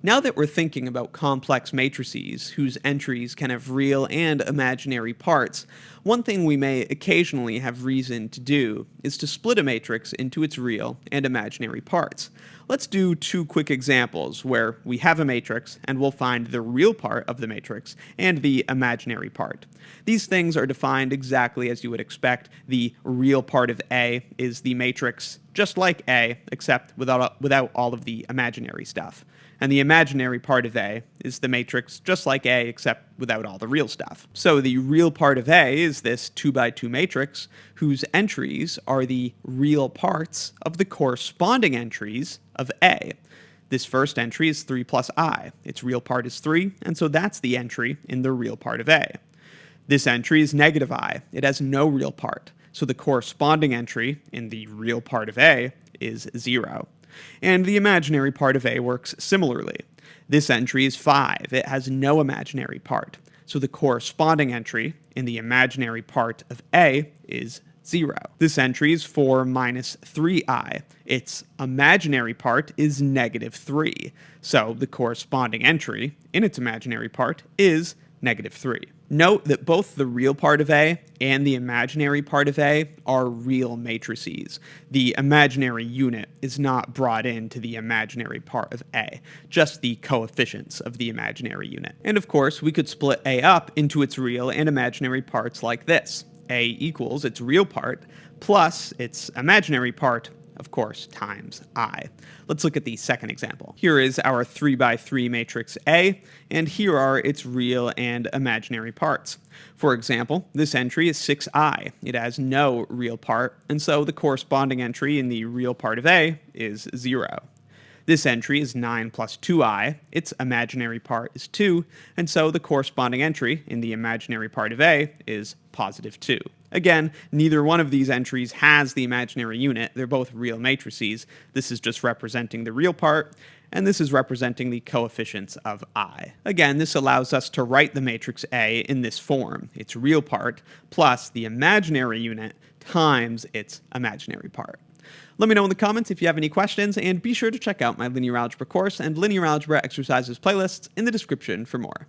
Now that we're thinking about complex matrices whose entries can have real and imaginary parts, one thing we may occasionally have reason to do is to split a matrix into its real and imaginary parts. Let's do two quick examples where we have a matrix and we'll find the real part of the matrix and the imaginary part. These things are defined exactly as you would expect. The real part of A is the matrix just like A, except without all of the imaginary stuff. And the imaginary part of A is the matrix just like A, except without all the real stuff. So the real part of A is this 2 by 2 matrix whose entries are the real parts of the corresponding entries of A. This first entry is 3 plus I. Its real part is 3, and so that's the entry in the real part of A. This entry is negative I. It has no real part, so the corresponding entry in the real part of A is 0. And the imaginary part of A works similarly. This entry is 5. It has no imaginary part, so the corresponding entry in the imaginary part of A is 0. This entry is 4 minus 3i. Its imaginary part is negative 3, so the corresponding entry in its imaginary part is negative 3. Note that both the real part of A and the imaginary part of A are real matrices. The imaginary unit is not brought into the imaginary part of A, just the coefficients of the imaginary unit. And of course, we could split A up into its real and imaginary parts like this. A equals its real part plus its imaginary part, of course, times I. Let's look at the second example. Here is our 3 by 3 matrix A, and here are its real and imaginary parts. For example, this entry is 6i. It has no real part, and so the corresponding entry in the real part of A is 0. This entry is 9 plus 2i. Its imaginary part is 2, and so the corresponding entry in the imaginary part of A is positive 2. Again, neither one of these entries has the imaginary unit. They're both real matrices. This is just representing the real part, and this is representing the coefficients of I. Again, this allows us to write the matrix A in this form, its real part plus the imaginary unit times its imaginary part. Let me know in the comments if you have any questions, and be sure to check out my linear algebra course and linear algebra exercises playlists in the description for more.